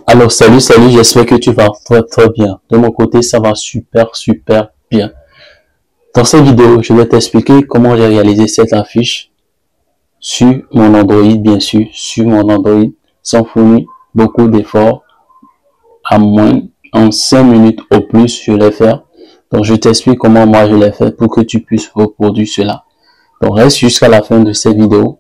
Alors, salut, j'espère que tu vas très bien. De mon côté, ça va super bien. Dans cette vidéo, je vais t'expliquer comment j'ai réalisé cette affiche sur mon Android, bien sûr, sur mon Android, sans fournir beaucoup d'efforts, à moins, en 5 minutes au plus, je l'ai fait. Donc, je t'explique comment moi je l'ai fait pour que tu puisses reproduire cela. Donc, reste jusqu'à la fin de cette vidéo.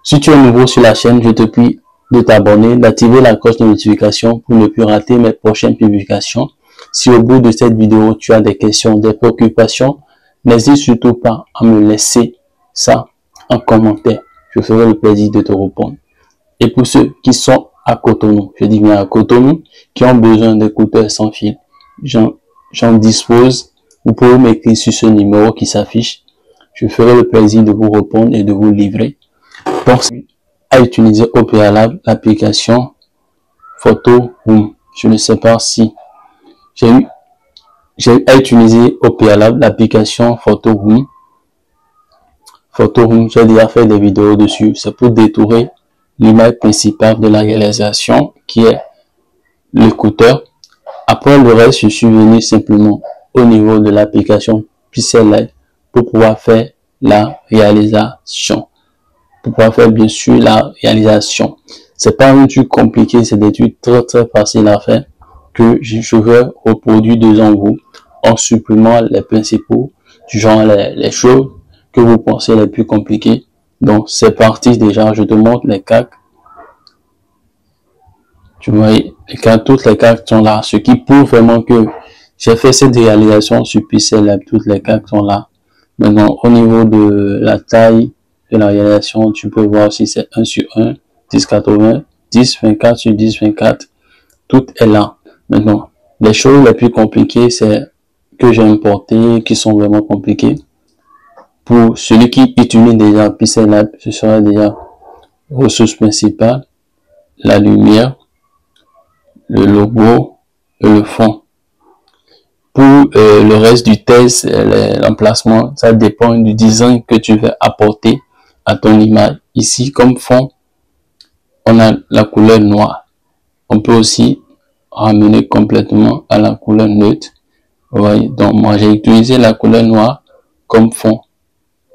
Si tu es nouveau sur la chaîne, je te prie de t'abonner, d'activer la cloche de notification pour ne plus rater mes prochaines publications. Si au bout de cette vidéo, tu as des questions, des préoccupations, n'hésite surtout pas à me laisser ça en commentaire. Je ferai le plaisir de te répondre. Et pour ceux qui sont à Cotonou, je dis bien à Cotonou, qui ont besoin d'écouteurs sans fil, j'en dispose. Vous pouvez m'écrire sur ce numéro qui s'affiche. Je ferai le plaisir de vous répondre et de vous livrer. Donc, à utiliser au préalable l'application Photo Room. Je ne sais pas si j'ai à utiliser au préalable l'application Photo Room. Photo Room, j'ai déjà fait des vidéos dessus. C'est pour détourer l'image principale de la réalisation qui est l'écouteur. Après le reste, je suis venu simplement au niveau de l'application Pixel Light pour pouvoir faire la réalisation. Pour pouvoir faire bien sûr la réalisation. C'est pas un truc compliqué, c'est des trucs très faciles à faire que je vais reproduire devant vous en supprimant les principaux, du genre les choses que vous pensez les plus compliquées. Donc c'est parti déjà, je te montre les cartes. Tu vois, les cartes, toutes les cartes sont là, ce qui prouve vraiment que j'ai fait cette réalisation sur Pixel Lab, toutes les cartes sont là. Maintenant, au niveau de la taille de la réalisation, tu peux voir si c'est 1 sur 1, 1080, 1024 sur 1024, tout est là. Maintenant, les choses les plus compliquées, c'est que j'ai importé, qui sont vraiment compliquées. Pour celui qui utilise déjà Pixel Lab, ce sera déjà ressource principale, la lumière, le logo et le fond. Pour le reste du test, l'emplacement, ça dépend du design que tu veux apporter à ton image. Ici, comme fond, on a la couleur noire. On peut aussi ramener complètement à la couleur neutre. Vous voyez, donc moi j'ai utilisé la couleur noire comme fond,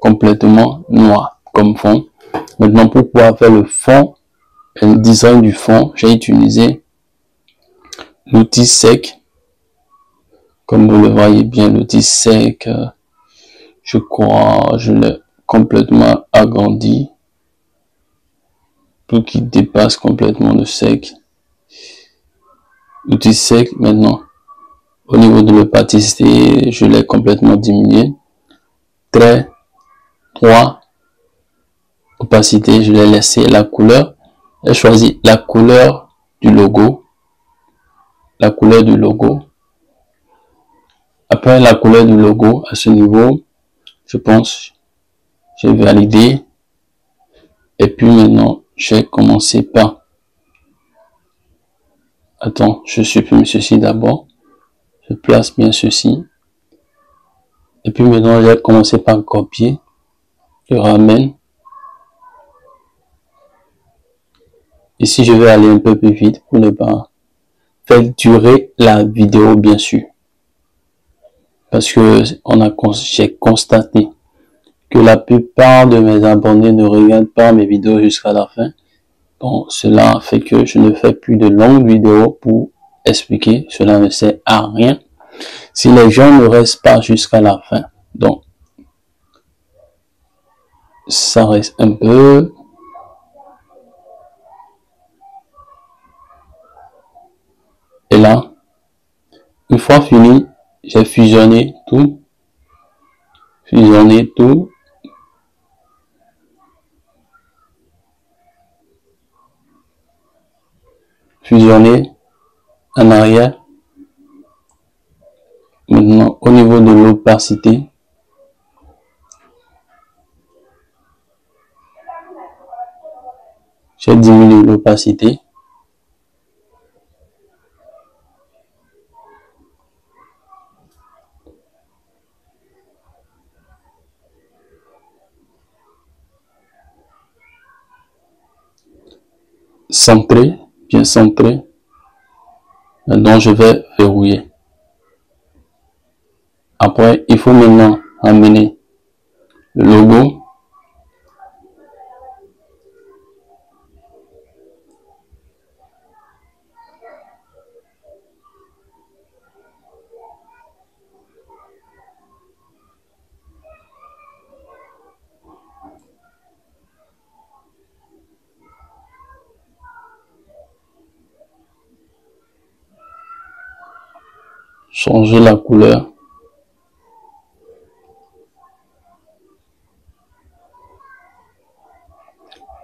complètement noir comme fond. Maintenant, pour pouvoir faire le fond, le design du fond, j'ai utilisé l'outil sec. Comme vous le voyez bien, l'outil sec, je crois, je l'ai complètement agrandi pour qu'il dépasse complètement le sec. L'outil sec, maintenant, au niveau de l'opacité, je l'ai complètement diminué. Trait 3, opacité, je l'ai laissé. La couleur, j'ai choisi la couleur du logo. La couleur du logo. Après la couleur du logo, à ce niveau, je pense, j'ai validé. Et puis maintenant, j'ai commencé par... Attends, je supprime ceci d'abord. Je place bien ceci. Et puis maintenant, j'ai commencé par copier. Je ramène. Ici, je vais aller un peu plus vite pour ne pas faire durer la vidéo, bien sûr. Parce que j'ai constaté que la plupart de mes abonnés ne regardent pas mes vidéos jusqu'à la fin. Donc, cela fait que je ne fais plus de longues vidéos pour expliquer. Cela ne sert à rien si les gens ne restent pas jusqu'à la fin. Donc, ça reste un peu. Et là, une fois fini, j'ai fusionné tout. Fusionné tout. Fusionné en arrière. Maintenant, au niveau de l'opacité, j'ai diminué l'opacité. centré, bien centré. Maintenant, je vais verrouiller. Après, il faut maintenant amener le logo. Changer la couleur.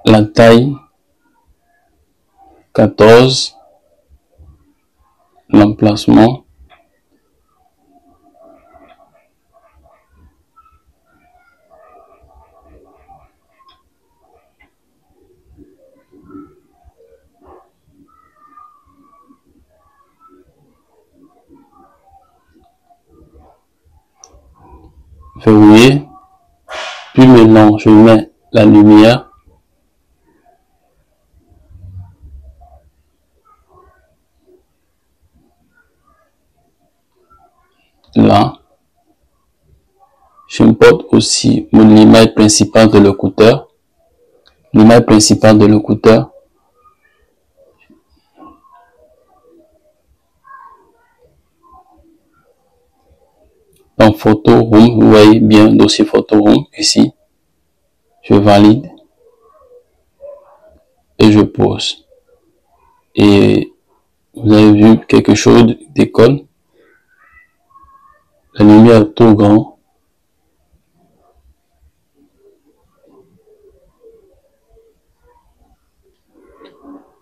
La taille 14. L'emplacement. Verrouiller. Puis maintenant, je mets la lumière. Là. J'importe aussi l'image principale de l'écouteur. L'image principale de l'écouteur. Dans Photo Room, vous voyez bien dossier Photo Room ici. Je valide et je pose. Et vous avez vu quelque chose d'école. La lumière est trop grande.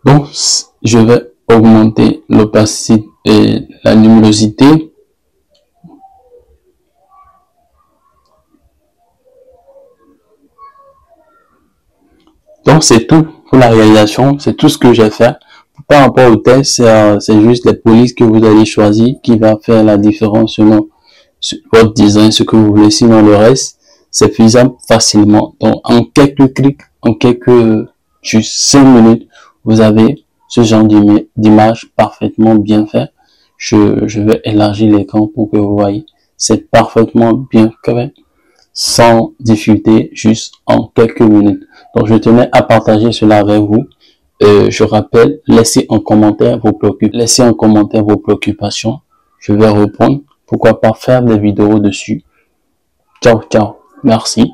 Donc, je vais augmenter l'opacité et la luminosité. Donc, c'est tout pour la réalisation. C'est tout ce que j'ai fait. Par rapport au test, c'est juste les polices que vous allez choisir qui va faire la différence selon votre design, ce que vous voulez. Sinon, le reste, c'est faisable facilement. Donc, en quelques clics, en juste 5 minutes, vous avez ce genre d'image parfaitement bien fait. Je vais élargir l'écran pour que vous voyez. C'est parfaitement bien fait, sans difficulté, juste en quelques minutes. Donc, je tenais à partager cela avec vous. Je rappelle, laissez en commentaire vos préoccupations. Je vais répondre. Pourquoi pas faire des vidéos dessus. Ciao, ciao. Merci.